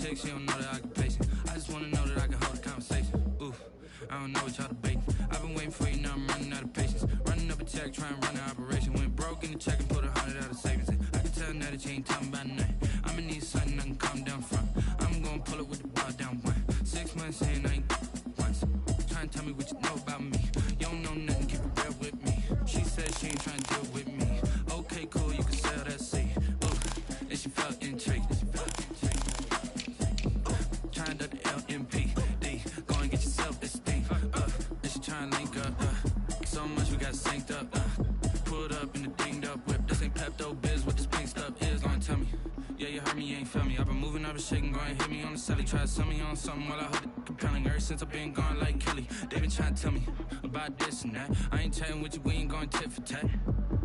chick, she don't know that I can pace it. I just wanna know that I can hold a conversation. Oof, I don't know what y'all debating. I've been waiting for you, now I'm running out of patience. Running up a check, trying to run an operation. Went broke in the check and put 100 out of savings in. I can tell now that you ain't talking about nothing. I'ma need something I can calm down from. I'm gonna pull it with the ball down one. 6 months saying I ain't once. Trying to tell me what you know about me. You don't know nothing, keep it real with me. She said she ain't trying to deal with me. Okay, cool, you can sell that seed. And she felt intrigued. Trying to the LMPD. Go and get your self-esteem. And she trying to link up. So much we got synced up. Pulled up in the dinged up whip. This ain't Pepto-Biz, what this pink stuff is. Gonna tell me. Yeah, you heard me, you ain't feel me. I've been moving, I've been shaking, go and hit me on the celly. Try to sell me on something while I hold it compelling. Ever since I've been gone like Kelly, they been trying to tell me about this and that. I ain't chatting with you, we ain't going tit for tat.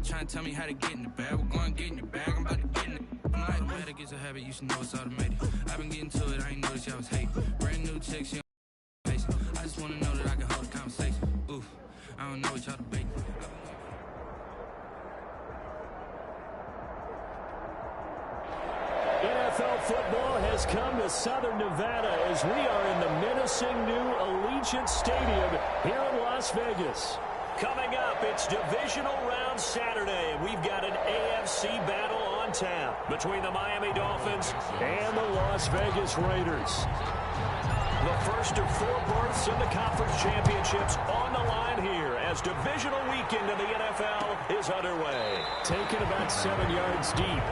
Trying to tell me how to get in the bag. We're going to get in your bag, I'm about to get in it. I'm like, the better gets a habit, you should know it's automated. I've been getting to it, I ain't noticed y'all was hating. Brand new chick, she on patient. I just wanna know that I can hold a conversation. Oof, I don't know what y'all debating. NFL football has come to Southern Nevada as we are in the menacing new Allegiant Stadium here in Las Vegas. Coming up, it's Divisional Round Saturday, and we've got an AFC battle on tap between the Miami Dolphins and the Las Vegas Raiders. The first of 4 berths in the conference championships on the line here as Divisional weekend in the NFL is underway. Taken about 7 yards deep.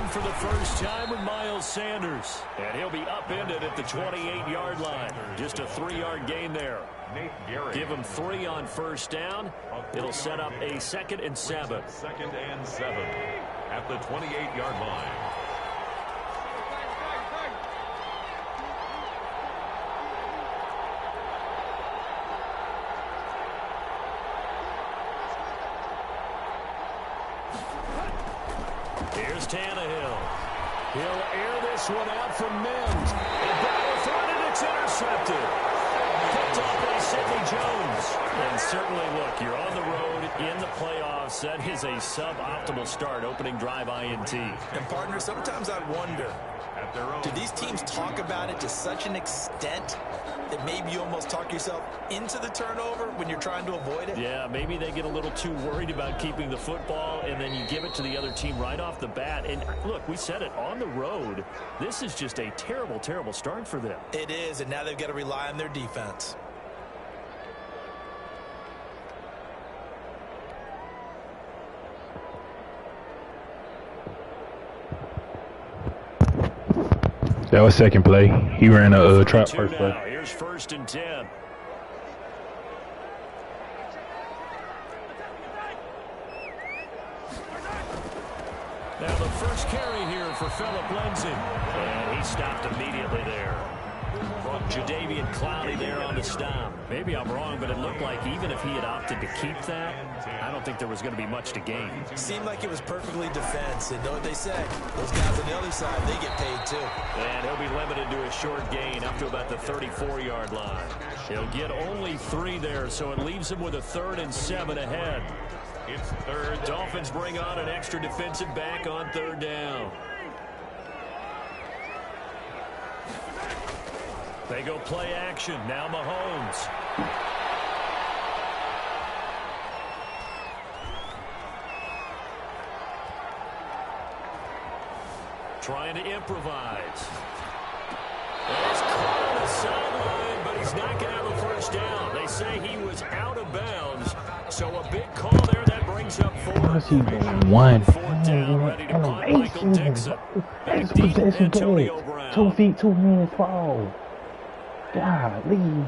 For the first time with Miles Sanders. And he'll be upended at the 28-yard line. Just a 3-yard gain there. Give him 3 on first down. It'll set up a 2nd and 7. 2nd and 7 at the 28-yard line. Here's Tannehill. He'll air this one out from Mims. And Bauer thrown it, it's intercepted. Picked off by Sidney Jones. And certainly, look, you're on the road in the playoffs. That is a suboptimal start, opening drive INT. And, partner, sometimes I wonder, do these teams talk about it to such an extent that maybe you almost talk yourself into the turnover when you're trying to avoid it? Yeah, maybe they get a little too worried about keeping the football, and then you give it to the other team right off the bat. And, look, we said it, on the road, this is just a terrible, terrible start for them. It is, and now they've got to rely on their defense. That was second play. He ran a trap first play. Here's 1st and 10. Now the first carry here for Phillip Lindsay. And he stopped immediately there. Jadeveon Clowney there on the stop. Maybe I'm wrong, but it looked like even if he had opted to keep that, I don't think there was going to be much to gain. Seemed like it was perfectly defense. And know what they say? Those guys on the other side, they get paid too. And he'll be limited to a short gain up to about the 34-yard line. He'll get only 3 there, so it leaves him with a 3rd and 7 ahead. It's 3rd. Dolphins bring on an extra defensive back on 3rd down. They go play action. Now Mahomes. Trying to improvise. He's caught on the sideline, but he's not going to have a first down. They say he was out of bounds. So a big call there that brings up 4. How's he going 1? 4th down, ready to punt Michael Dixon. That's possession play. 2 feet, 2 hands, fall. Golly.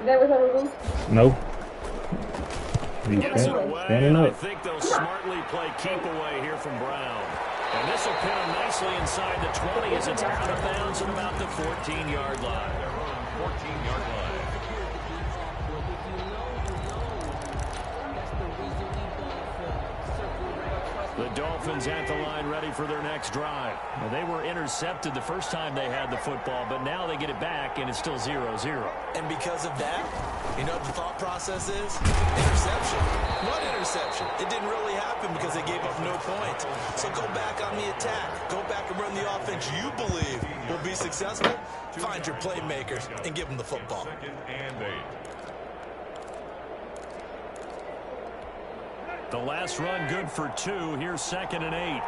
That was on the roof? No. Gets it away, and up. I think they'll smartly play keep away here from Brown. And this will pin him nicely inside the 20 as it's out of bounds at about the 14-yard line. 14-yard line. The Dolphins at the line ready for their next drive. Now, they were intercepted the first time they had the football, but now they get it back, and it's still 0-0. And because of that, you know what the thought process is? Interception. What interception? It didn't really happen because they gave up no points. So go back on the attack. Go back and run the offense you believe will be successful. Find your playmakers and give them the football. The last run good for 2. Here's 2nd and 8.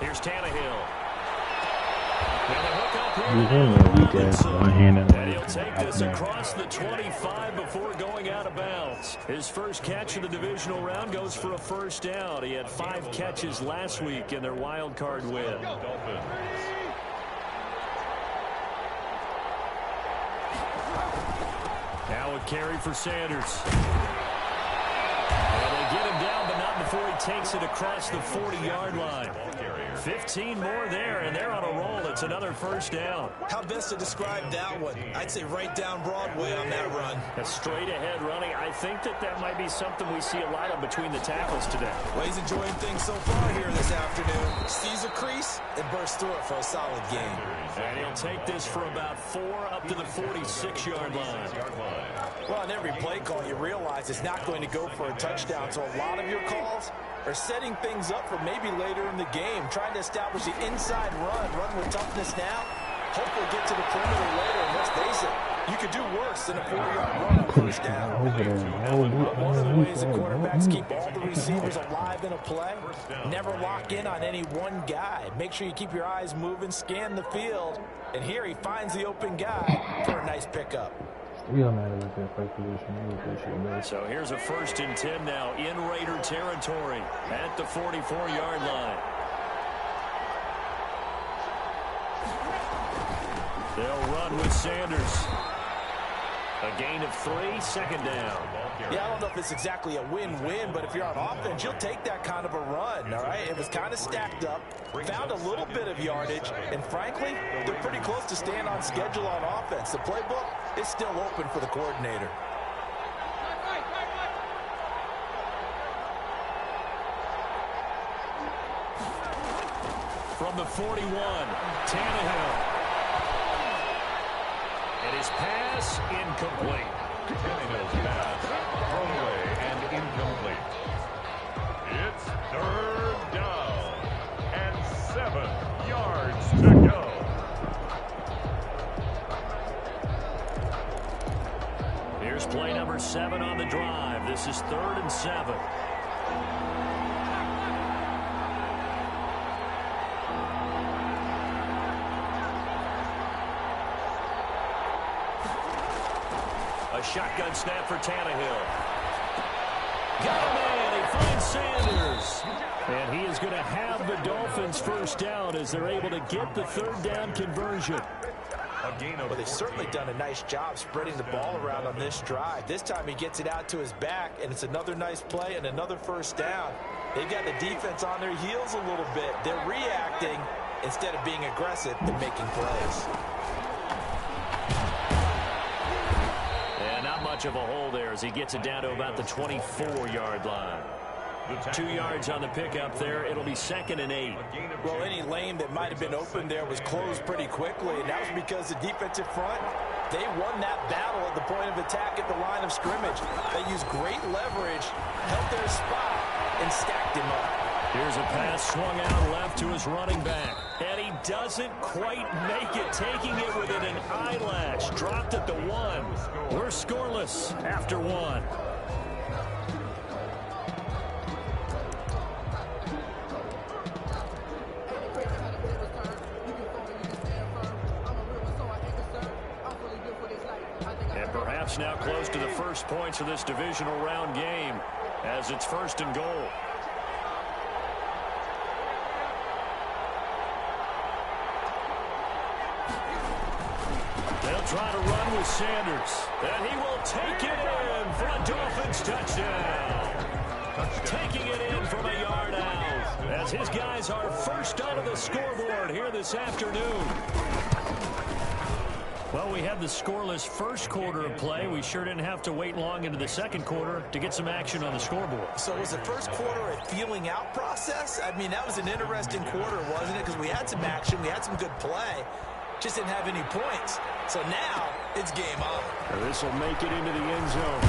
Here's Tannehill. And the hook up here. And he'll take this across the 25 before going out of bounds. His first catch of the divisional round goes for a first down. He had 5 catches last week in their wild card win. Now a carry for Sanders. And they get him down, but not before he takes it across the 40-yard line. 15 more there, and they're on a roll. It's another first down. How best to describe that one? I'd say right down Broadway on that run. A straight-ahead running. I think that might be something we see a lot of between the tackles today. Well, he's enjoying things so far here this afternoon. Sees a crease and bursts through it for a solid game. And he'll take this for about 4 up to the 46-yard line. Well, on every play call, you realize it's not going to go for a touchdown. So a lot of your calls are setting things up for maybe later in the game, trying to establish the inside run with toughness now. Hopefully get to the perimeter later, and let's face it, you could do worse than a 4-yard run on first down. One of the ways that quarterbacks keep all the receivers alive in a play, never lock in on any one guy. Make sure you keep your eyes moving, scan the field, and here he finds the open guy for a nice pickup. So here's a 1st and 10 now in Raider territory at the 44-yard line. They'll run with Sanders. A gain of 3, 2nd down. Yeah, I don't know if it's exactly a win-win, but if you're on offense, you'll take that kind of a run, all right? It was kind of stacked up, found a little bit of yardage, and frankly, they're pretty close to staying on schedule on offense. The playbook is still open for the coordinator. From the 41, Tannehill. And his pass incomplete. Tannehill's pass thrown away and incomplete. It's 3rd down and 7 yards to go. Here's play number 7 on the drive. This is 3rd and 7. A shotgun snap for Tannehill. Got a man. He finds Sanders. And he is going to have the Dolphins first down as they're able to get the 3rd down conversion. Well, they've certainly done a nice job spreading the ball around on this drive. This time he gets it out to his back, and it's another nice play and another first down. They've got the defense on their heels a little bit. They're reacting instead of being aggressive and making plays. And not much of a hole there as he gets it down to about the 24-yard line. 2 yards on the pickup there. It'll be 2nd and 8. Well, any lane that might have been open there was closed pretty quickly, and that was because the defensive front, they won that battle at the point of attack at the line of scrimmage. They used great leverage, held their spot, and stacked him up. Here's a pass swung out left to his running back. And he doesn't quite make it, taking it within an eyelash. Dropped at the 1. We're scoreless after 1. Perhaps now close to the first points of this divisional round game as it's 1st and goal. They'll try to run with Sanders, and he will take it in for a Dolphins touchdown. Taking it in from a yard out as his guys are first onto the scoreboard here this afternoon. Well, we had the scoreless first quarter of play. We sure didn't have to wait long into the second quarter to get some action on the scoreboard. So was the first quarter a feeling out process? I mean, that was an interesting quarter, wasn't it? Because we had some action, we had some good play, just didn't have any points. So now it's game on. This will make it into the end zone.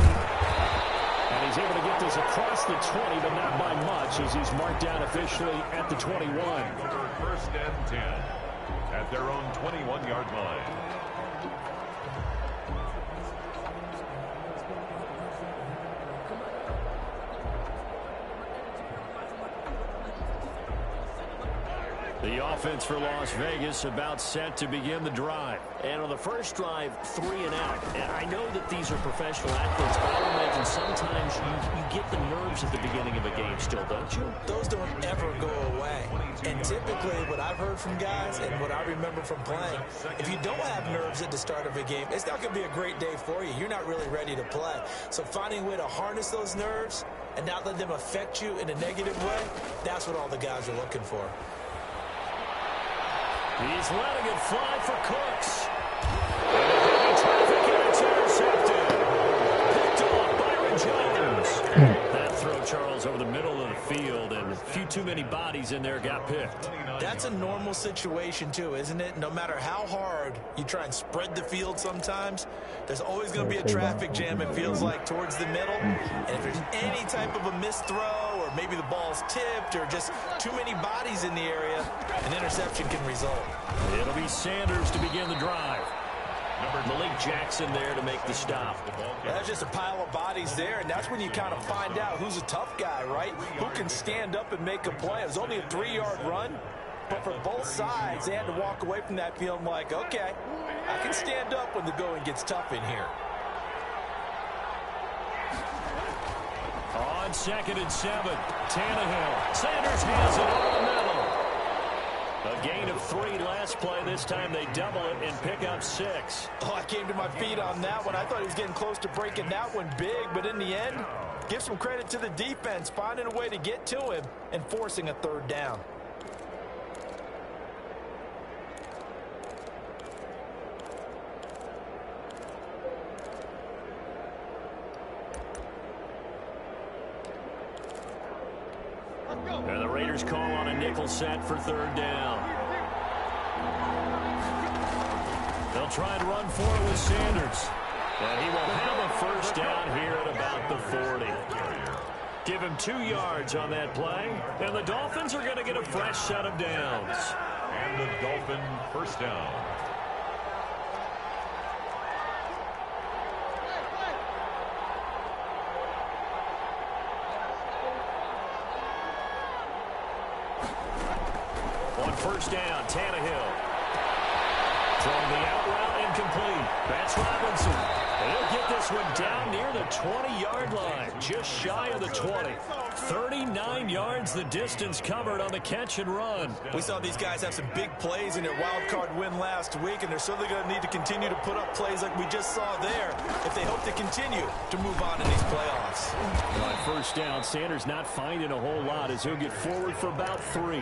And he's able to get this across the 20, but not by much, as he's marked down officially at the 21. First and 10 at their own 21-yard line. The offense for Las Vegas about set to begin the drive. And on the first drive, 3 and out. And I know that these are professional athletes, but I imagine sometimes you get the nerves at the beginning of a game still, don't you? Those don't ever go away. And typically what I've heard from guys and what I remember from playing, if you don't have nerves at the start of a game, it's not going to be a great day for you. You're not really ready to play. So finding a way to harness those nerves and not let them affect you in a negative way, that's what all the guys are looking for. He's letting it fly for Cooks. And traffic, and it's intercepted. Picked off Byron Jones. That throw, Charles, over the middle of the field, and a few too many bodies in there got picked. That's a normal situation, too, isn't it? No matter how hard you try and spread the field sometimes, there's always going to be a traffic jam, it feels like, towards the middle. And if there's any type of a missed throw, or maybe the ball's tipped, or just too many bodies in the area, an interception can result. It'll be Sanders to begin the drive. Malik Jackson there to make the stop. That's just a pile of bodies there, and that's when you kind of find out who's a tough guy, right? Who can stand up and make a play. It was only a 3-yard run, but for both sides, they had to walk away from that feeling like, okay, I can stand up when the going gets tough in here. On 2nd and 7, Tannehill. Sanders has it over the middle. A gain of 3 last play. This time they double it and pick up 6. Oh, I came to my feet on that one. I thought he was getting close to breaking that one big, but in the end, give some credit to the defense, finding a way to get to him and forcing a 3rd down. And the Raiders call on a nickel set for 3rd down. They'll try and run for it with Sanders. And he will have a 1st down here at about the 40. Give him 2 yards on that play. And the Dolphins are going to get a fresh set of downs. And the Dolphin 1st down. On 1st down, Tannehill. Throwing the out route incomplete. That's Robinson. They'll get this one down near the 20-yard line, just shy of the 20. 39 yards the distance covered on the catch and run. We saw these guys have some big plays in their wild card win last week, and they're certainly going to need to continue to put up plays like we just saw there if they hope to continue to move on in these playoffs. On 1st down, Sanders not finding a whole lot as he'll get forward for about 3.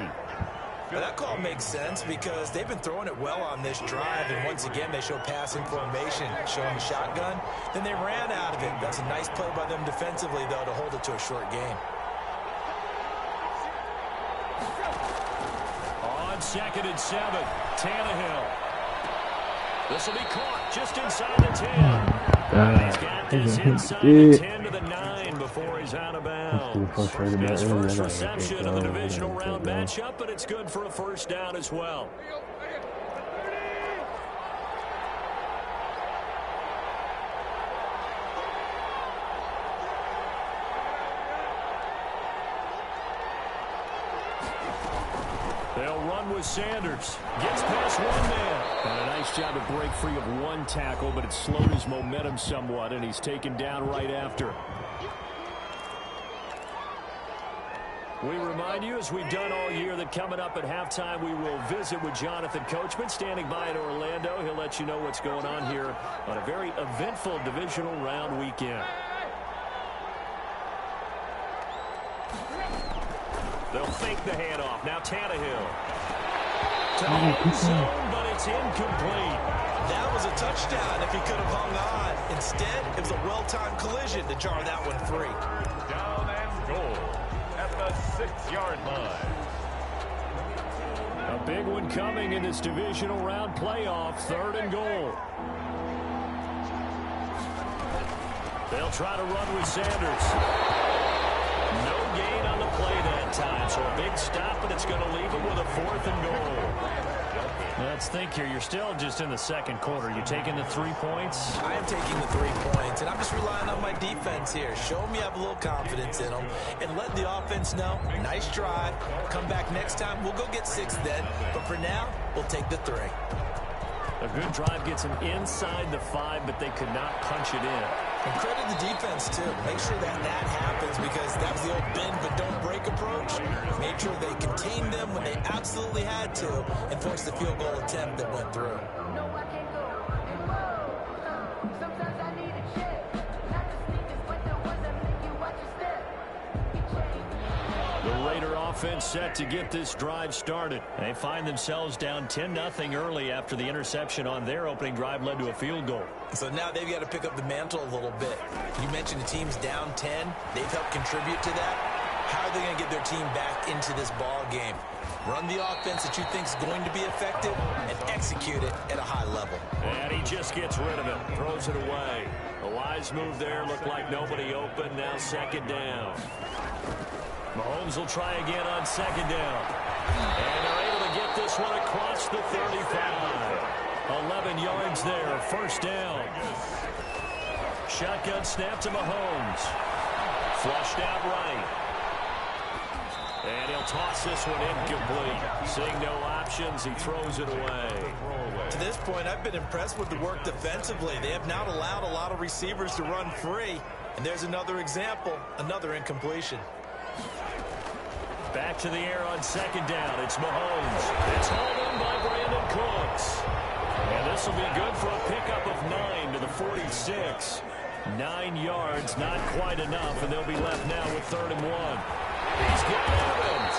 Now that call makes sense because they've been throwing it well on this drive, and once again they show passing formation, showing the shotgun. Then they ran out of it. That's a nice play by them defensively, though, to hold it to a short game. On 2nd and 7, Tannehill. This will be caught just inside the 10. He's got this inside the 10 to the 9 before he's out of bounds. His first reception of the divisional round matchup, but it's good for a 1st down as well. They'll run with Sanders. Gets past 1 man. And a nice job to break free of 1 tackle, but it slowed his momentum somewhat, and he's taken down right after. We remind you, as we've done all year, that coming up at halftime, we will visit with Jonathan Coachman, standing by in Orlando. He'll let you know what's going on here on a very eventful divisional round weekend. They'll fake the handoff. Now Tannehill. To the end zone, but it's It's incomplete. That was a touchdown if he could have hung on. Instead, it was a well-timed collision to jar that one free. Down and goal at the 6-yard line. A big one coming in this divisional round playoff, 3rd and goal. They'll try to run with Sanders. No gain on the play that time, so a big stop, and it's going to leave him with a 4th and goal. Let's think here. You're still just in the 2nd quarter. You taking the 3 points? I am taking the 3 points, and I'm just relying on my defense here. Show them you have a little confidence in them, and let the offense know, nice drive. Come back next time. We'll go get 6 then, but for now, we'll take the 3. A good drive gets them inside the 5, but they could not punch it in. And credit the defense, too. Make sure that happens, because that was the old bend but don't break approach. Made sure they contained them when they absolutely had to and forced the field goal attempt that went through. The Raider offense set to get this drive started. They find themselves down 10-0 early after the interception on their opening drive led to a field goal. So now they've got to pick up the mantle a little bit. You mentioned the team's down 10. They've helped contribute to that. How are they going to get their team back into this ball game? Run the offense that you think is going to be effective and execute it at a high level. And he just gets rid of it, throws it away. A wise move there, looked like nobody open, now 2nd down. Mahomes will try again on 2nd down. And they're able to get this one across the 35. 11 yards there, 1st down. Shotgun snap to Mahomes. Flushed out right. And he'll toss this one incomplete. Seeing no options, he throws it away. To this point, I've been impressed with the work defensively. They have not allowed a lot of receivers to run free. And there's another example, another incompletion. Back to the air on 2nd down. It's Mahomes. It's hauled in by Brandon Cooks. And this will be good for a pickup of 9 to the 46. 9 yards, not quite enough, and they'll be left now with 3rd and 1. He's got Evans.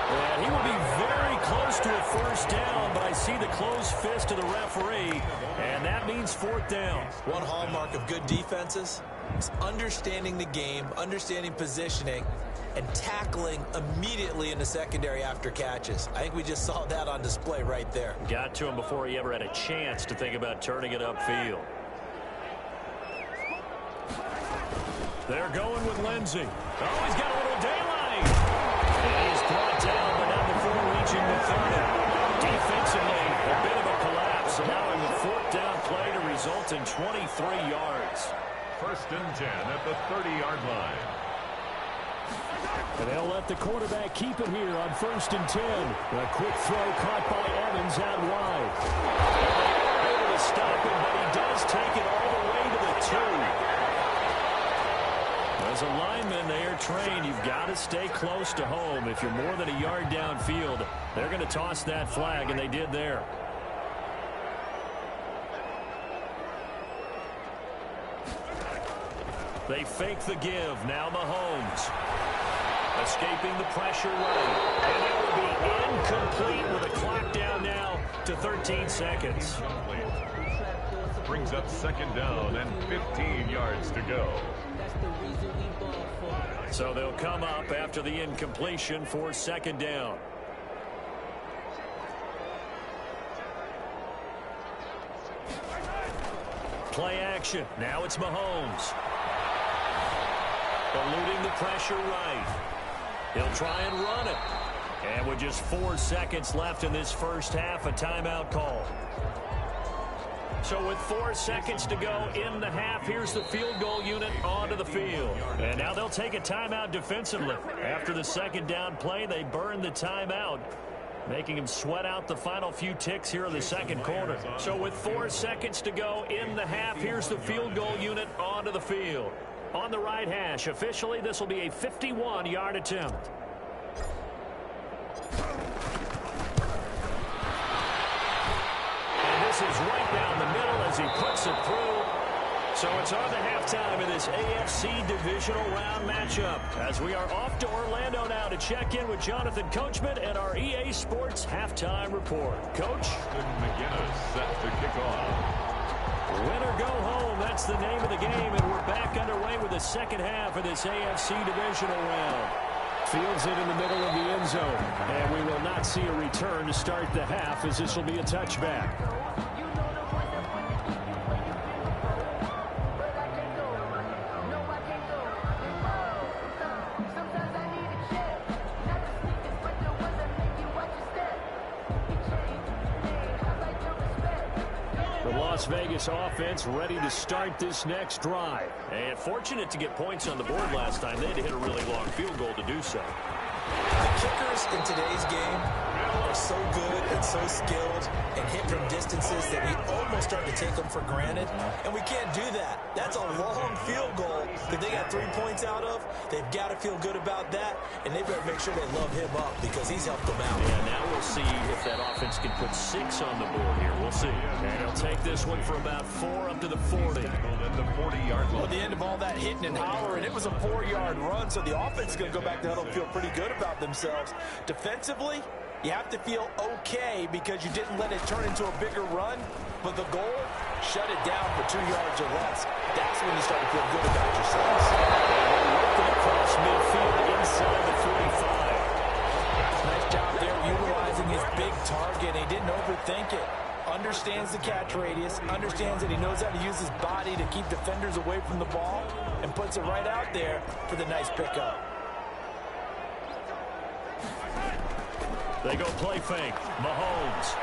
And he will be very close to a 1st down, but I see the closed fist of the referee, and that means 4th down. One hallmark of good defenses is understanding the game, understanding positioning, and tackling immediately in the secondary after catches. I think we just saw that on display right there. Got to him before he ever had a chance to think about turning it upfield. They're going with Lindsey. Oh, he's got a little daylight. And he's brought down, but not before reaching the 30. Defensively, a bit of a collapse, allowing the 4th down play to result in 23 yards. 1st and 10 at the 30-yard line. And they'll let the quarterback keep it here on 1st and 10. A quick throw caught by Evans out wide. They're able to stop him, but he does take it all the way to the 2. As a lineman, they are trained. You've got to stay close to home. If you're more than a yard downfield, they're going to toss that flag, and they did there. They fake the give. Now Mahomes. Escaping the pressure right. And it will be incomplete with a clock down now to 13 seconds. Brings up 2nd down and 15 yards to go. So they'll come up after the incompletion for 2nd down. Play action. Now it's Mahomes. Eluding the pressure right. He'll try and run it. And with just 4 seconds left in this 1st half, a timeout call. So with 4 seconds to go in the half, here's the field goal unit onto the field. And now they'll take a timeout defensively. After the 2nd down play, they burn the timeout, making them sweat out the final few ticks here in the 2nd quarter. So with 4 seconds to go in the half, here's the field goal unit onto the field. On the right hash, officially, this will be a 51-yard attempt. This is right down the middle as he puts it through. So it's on to halftime of this AFC Divisional Round matchup as we are off to Orlando now to check in with Jonathan Coachman and our EA Sports Halftime Report. Coach? that's the name of the game, and we're back underway with the second half of this AFC Divisional round. Fields it in the middle of the end zone, and we will not see a return to start the half, as this will be a touchback. Las Vegas offense ready to start this next drive. And fortunate to get points on the board last time. They had to hit a really long field goal to do so. The kickers in today's game are so good and so skilled and hit from distances that we almost start to take them for granted. And we can't do that. That's a long field goal that they got 3 points out of. They've got to feel good about that, and they better make sure they love him up because he's helped them out. Yeah, now we'll see if that offense can put 6 on the board here. We'll see. And he'll take this one for about 4 up to the 40. Well, at the end of all that hitting and hollering, it was a 4-yard run, so the offense is going to go back to huddle and feel pretty good about themselves. Defensively, you have to feel okay because you didn't let it turn into a bigger run, but the goal, shut it down for 2 yards or less. That's when you start to feel good about yourselves. Working across midfield inside the 45. Nice job there utilizing his big target. He didn't overthink it. Understands the catch radius, understands that he knows how to use his body to keep defenders away from the ball, and puts it right out there for the nice pickup. They go play fake. Mahomes.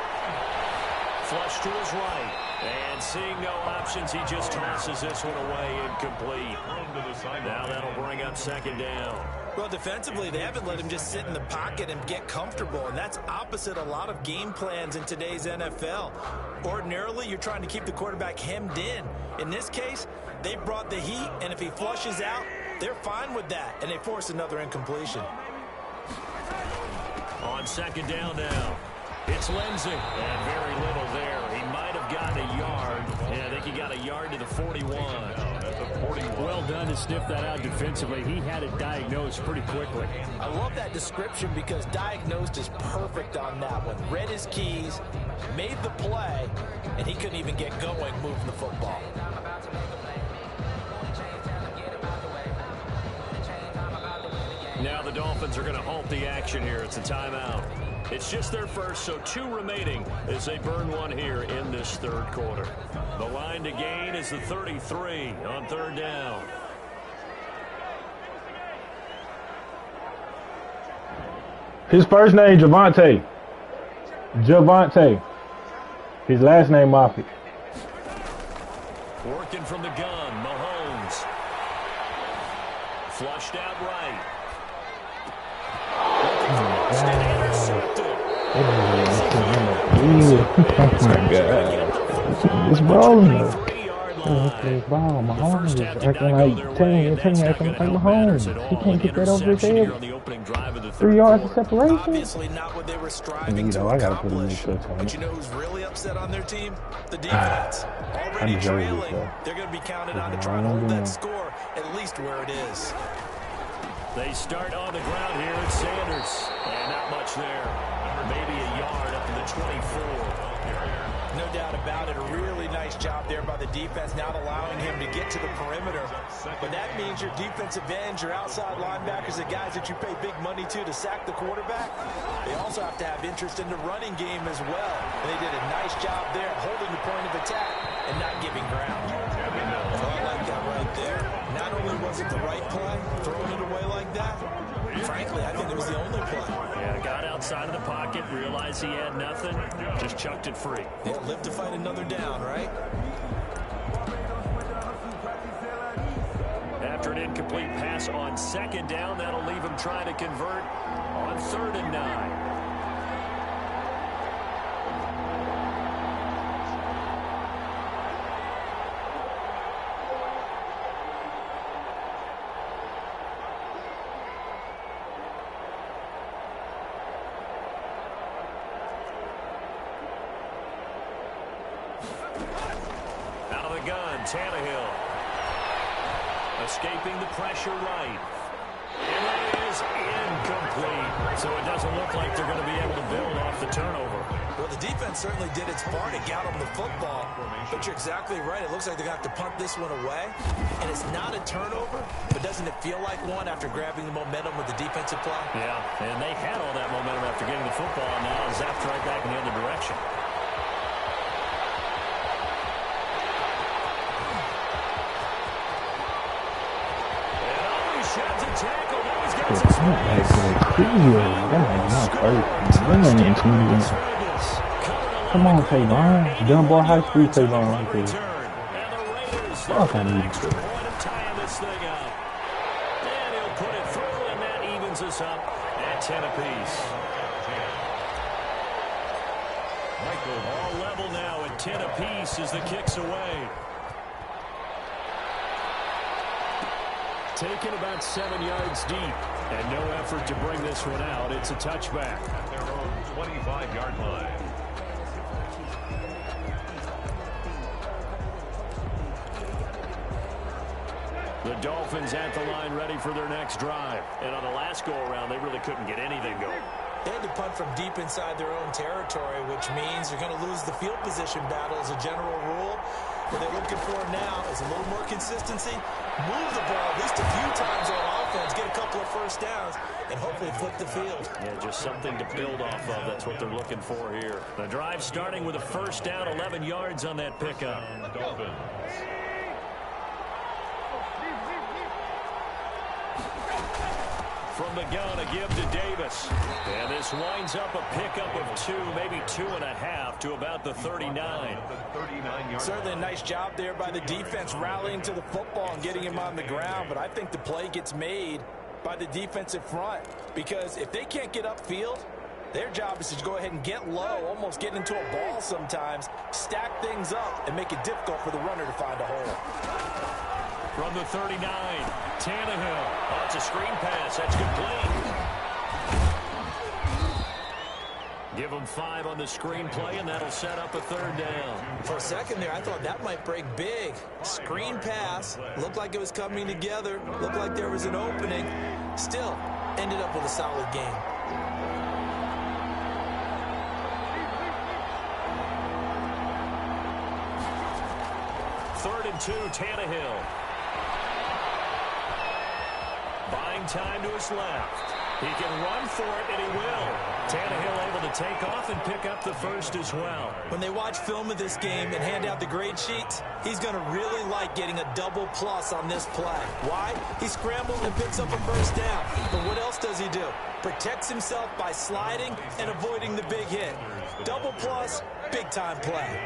Flush to his right. And seeing no options, he just tosses this one away incomplete. Now that'll bring up second down. Well, defensively, they haven't let him just sit in the pocket and get comfortable, and that's opposite a lot of game plans in today's NFL. Ordinarily, you're trying to keep the quarterback hemmed in. In this case, they brought the heat, and if he flushes out, they're fine with that, and they force another incompletion. On second down now, it's Lindsey, and very little there. He might have gotten a yard. Yeah, I think he got a yard to the 41. Well done to sniff that out defensively. He had it diagnosed pretty quickly. I love that description because diagnosed is perfect on that one. Read his keys, made the play, and he couldn't even get going moving the football. Now the Dolphins are going to halt the action here. It's a timeout. It's just their first, so 2 remaining as they burn one here in this third quarter. The line to gain is the 33 on third down. His first name, Javonte. Javonte. His last name, Moffitt. Working from the gun, Mahomes. Flushed out right. Oh my God. It's rolling. Wow, Mahomes is acting like Teddy acting like Mahomes. He can't get that over his head. 3 yards of separation. Obviously not what they were striving to I gotta put him in accomplish. touch on But it. you know who's really upset on their team? The defense. Already deserve this, trailing. though. They're going to be counted on to try and hold that score at least where it is. They start on the ground here at Sanders. And not much there. Maybe a yard up to the 24. No doubt about it. A really nice job there by the defense, not allowing him to get to the perimeter. But that means your defensive ends, your outside linebackers, the guys that you pay big money to sack the quarterback, they also have to have interest in the running game as well. And they did a nice job there holding the point of attack and not giving ground. So I like that right there. Not only was it the right play, throwing it away like that, frankly, I think it was the only play. Yeah, got outside of the pocket, realized he had nothing, just chucked it free. They'll live to fight another down, right? After an incomplete pass on second down, that'll leave him trying to convert on 3rd and 9. Out of the gun, Tannehill. Escaping the pressure right. And there he is incomplete. So it doesn't look like they're going to be able to build off the turnover. Well, the defense certainly did its part to get them the football. But you're exactly right. It looks like they're going to have to punt this one away. And it's not a turnover, but doesn't it feel like one after grabbing the momentum with the defensive play? Yeah, and they had all that momentum after getting the football, and now zapped right back in the other direction. Come on, Tavon. Dumb boy high school Tavon right there. Fuck, I need to. And he'll put it through, and that evens us up at 10 apiece. All level now at 10 apiece as the kick's away. Taken about 7 yards deep, and no effort to bring this one out. It's a touchback. At their own 25-yard line. The Dolphins at the line ready for their next drive. And on the last go-around, they really couldn't get anything going. They had to punt from deep inside their own territory, which means you're going to lose the field position battle as a general rule. What they're looking for now is a little more consistency, move the ball at least a few times on offense, get a couple of first downs, and hopefully flip the field. Yeah, just something to build off of. That's what they're looking for here. The drive starting with a first down, 11 yards on that pickup. Dolphins. From the gun, a give to Davis. And this winds up a pickup of 2, maybe 2.5 to about the 39. Certainly a nice job there by the defense rallying to the football and getting him on the ground. But I think the play gets made by the defensive front, because if they can't get upfield, their job is to go ahead and get low, almost get into a ball sometimes, stack things up, and make it difficult for the runner to find a hole. From the 39, Tannehill. Oh, it's a screen pass. That's complete. Give them 5 on the screen play, and that'll set up a third down. For a second there, I thought that might break big. Screen pass. Looked like it was coming together. Looked like there was an opening. Still, ended up with a solid game. Third and 2, Tannehill. Buying time to his left. He can run for it, and he will. Tannehill able to take off and pick up the first as well. When they watch film of this game and hand out the grade sheets, he's going to really like getting a double plus on this play. Why? He scrambles and picks up a first down. But what else does he do? Protects himself by sliding and avoiding the big hit. Double plus, big time play.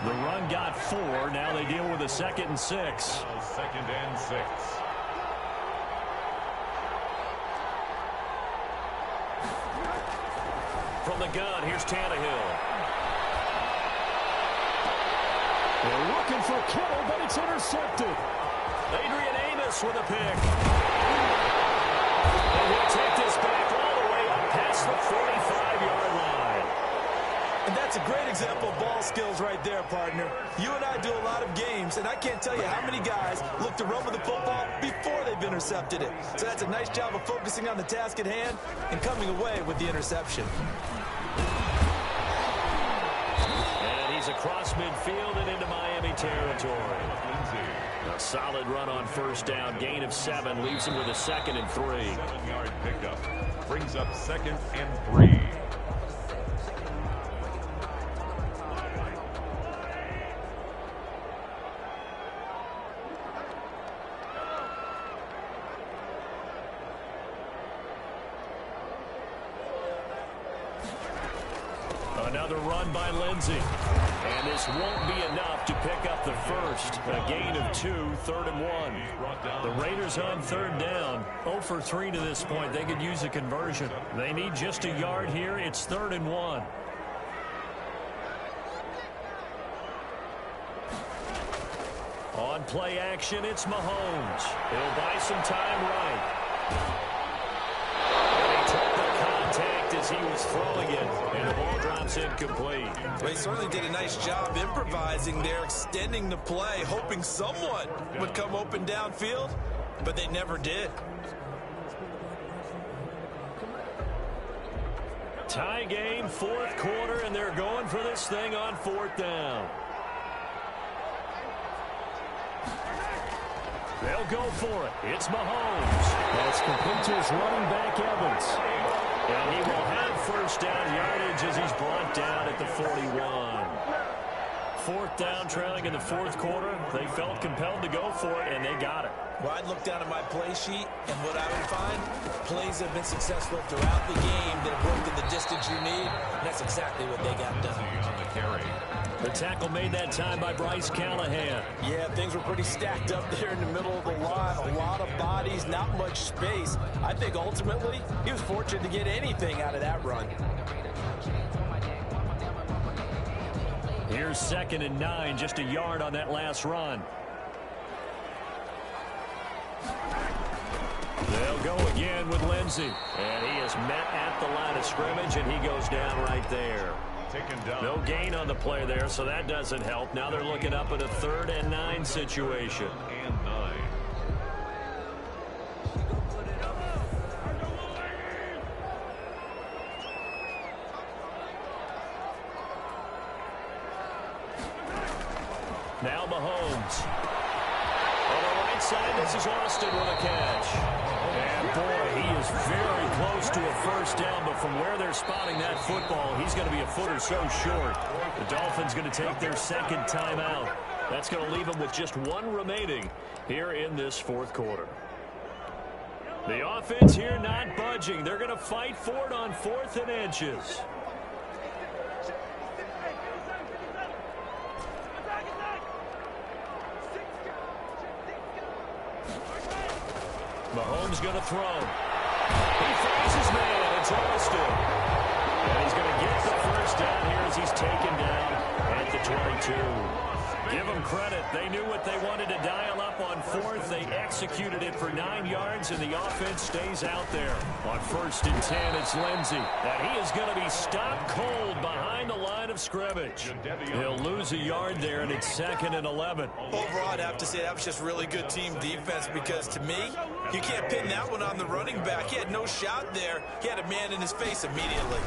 The run got 4. Now they deal with a 2nd and 6. Second and 6. From the gun, here's Tannehill. They're looking for Kittle, but it's intercepted. Adrian Amos with a pick. And he'll take this back all the way up past the 45-yard line. And that's a great example of ball skills right there, partner. You and I do a lot of games, and I can't tell you how many guys look to run with the football before they've intercepted it. So that's a nice job of focusing on the task at hand and coming away with the interception. And he's across midfield and into Miami territory. A solid run on first down. Gain of 7 leaves him with a 2nd and 3. 7-yard pickup brings up 2nd and 3. Another run by Lindsey. And this won't be enough to pick up the first. A gain of 2, 3rd and 1. The Raiders on 3rd down. 0 for 3 to this point. They could use a conversion. They need just a yard here. It's 3rd and 1. On play action, it's Mahomes. He'll buy some time right. As he was throwing it, and the ball drops incomplete. Well, he certainly did a nice job improvising there, extending the play, hoping someone would come open downfield, but they never did. Tie game, fourth quarter, and they're going for this thing on fourth down. They'll go for it. It's Mahomes. That's complete to his running back, Evans. And he will have first down yardage as he's brought down at the 41. Fourth down, trailing in the fourth quarter. They felt compelled to go for it, and they got it. Well, I'd look down at my play sheet, and what I would find, plays have been successful throughout the game that have worked in the distance you need, and that's exactly what they got done. On the carry. The tackle made that time by Bryce Callahan. Yeah, things were pretty stacked up there in the middle of the line. A lot of bodies, not much space. I think ultimately he was fortunate to get anything out of that run. Here's 2nd and 9, just a yard on that last run. They'll go again with Lindsey. And he is met at the line of scrimmage, and he goes down right there. Taken down. No gain on the play there, so that doesn't help. Now they're looking up at a 3rd and 9 situation. And 9. Now Mahomes. On the right side, this is Austin with a catch. And boy, he is very close to a first down, but from where they're spotting that football, he's going to be a foot or so short. The Dolphins going to take their 2nd timeout. That's going to leave them with just 1 remaining here in this fourth quarter. The offense here not budging. They're going to fight for it on 4th and inches. Mahomes going to throw. He throws his man. It's Austin. And he's going to get the first down here as he's taken down at the 22. Give them credit. They knew what they wanted to dial up on 4th. They executed it for 9 yards, and the offense stays out there. On 1st and 10, it's Lindsey. And he is going to be stopped cold behind the line of scrimmage. He'll lose a yard there, and it's 2nd and 11. Overall, I'd have to say that was just really good team defense because, to me, you can't pin that one on the running back. He had no shot there. He had a man in his face immediately.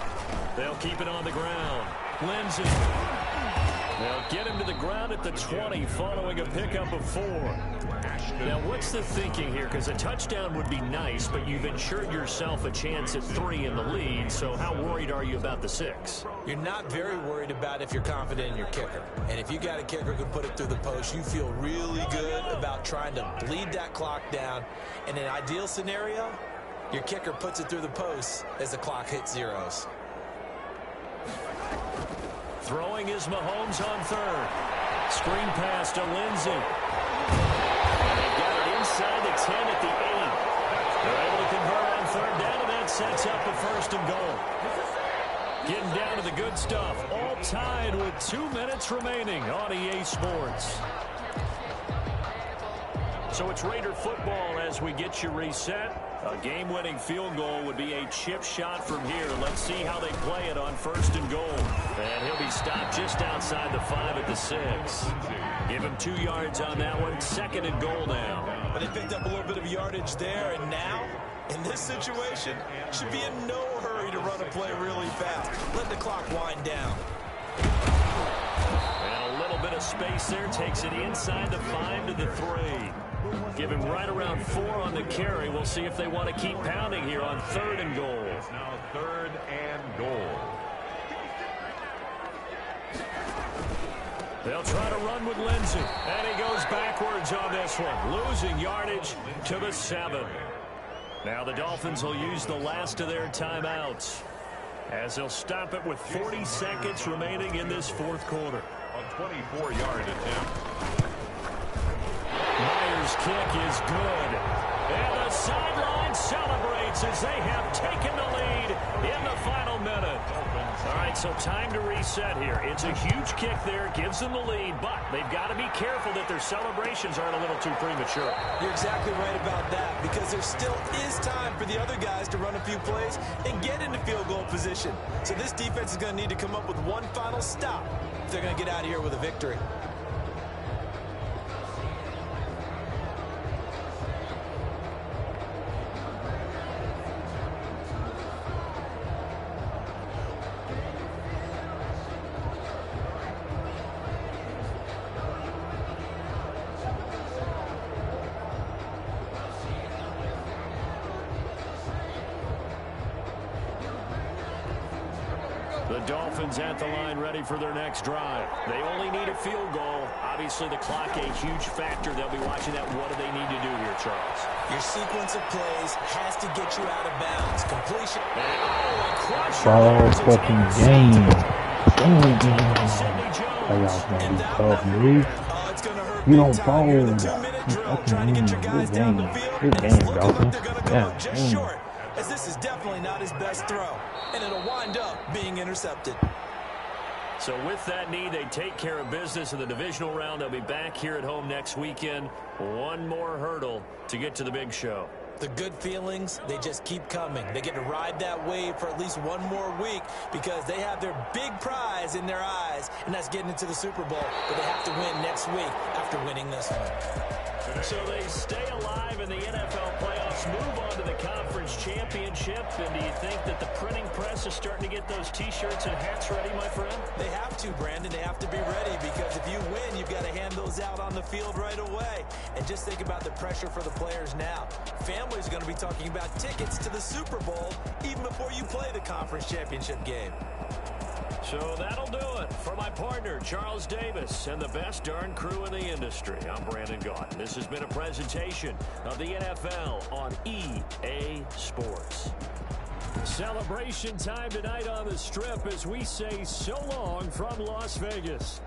They'll keep it on the ground. Lindsey. They'll get him to the ground at the 20 following a pickup of 4. Now, what's the thinking here? Because a touchdown would be nice, but you've ensured yourself a chance at 3 in the lead, so how worried are you about the 6? You're not very worried about if you're confident in your kicker. And if you got a kicker who can put it through the post, you feel really good about trying to bleed that clock down. In an ideal scenario, your kicker puts it through the post as the clock hits zeros. Throwing is Mahomes on 3rd. Screen pass to Lindsey. And they've got it inside the 10 at the 8. They're able to convert on 3rd down, and that sets up a 1st and goal. Getting down to the good stuff. All tied with 2 minutes remaining on EA Sports. So it's Raider football as we get you reset. A game-winning field goal would be a chip shot from here. Let's see how they play it on 1st and goal. And he'll be stopped just outside the 5 at the 6. Give him 2 yards on that one. 2nd and goal now. But they picked up a little bit of yardage there, and now, in this situation, should be in no hurry to run a play really fast. Let the clock wind down. And a little bit of space there. Takes it inside the 5 to the 3. Give him right around 4 on the carry. We'll see if they want to keep pounding here on 3rd and goal. It's now 3rd and goal. They'll try to run with Lindsey. And he goes backwards on this one. Losing yardage to the 7. Now the Dolphins will use the last of their timeouts as they'll stop it with 40 seconds remaining in this fourth quarter. A 24-yard attempt. Myers' kick is good. And the sideline celebrates as they have taken the lead in the final minute. All right, so time to reset here. It's a huge kick there, gives them the lead, but they've got to be careful that their celebrations aren't a little too premature. You're exactly right about that, because there still is time for the other guys to run a few plays and get into field goal position. So this defense is going to need to come up with one final stop if they're going to get out of here with a victory. The Dolphins at the line ready for their next drive. They only need a field goal. Obviously, the clock a huge factor. They'll be watching that. What do they need to do here, Charles? Your sequence of plays has to get you out of bounds. Completion. Ball fucking game. Playoff man, tough move. You don't fold. Good game. Good game, Dolphins. Yeah. As this is definitely not his best throw, and it'll wind up being intercepted. So with that need, they take care of business in the divisional round. They'll be back here at home next weekend. One more hurdle to get to the big show. The good feelings, they just keep coming. They get to ride that wave for at least one more week because they have their big prize in their eyes, and that's getting into the Super Bowl. But they have to win next week after winning this one. So they stay alive in the NFL playoffs, move on to the conference championship. And do you think that the printing press is starting to get those T-shirts and hats ready, my friend? They have to, Brandon. They have to be ready because if you win, you've got to hand those out on the field right away. And just think about the pressure for the players now. Families are going to be talking about tickets to the Super Bowl even before you play the conference championship game. So that'll do it for my partner, Charles Davis, and the best darn crew in the industry. I'm Brandon Gaughan. This has been a presentation of the NFL on EA Sports. Celebration time tonight on the Strip as we say so long from Las Vegas.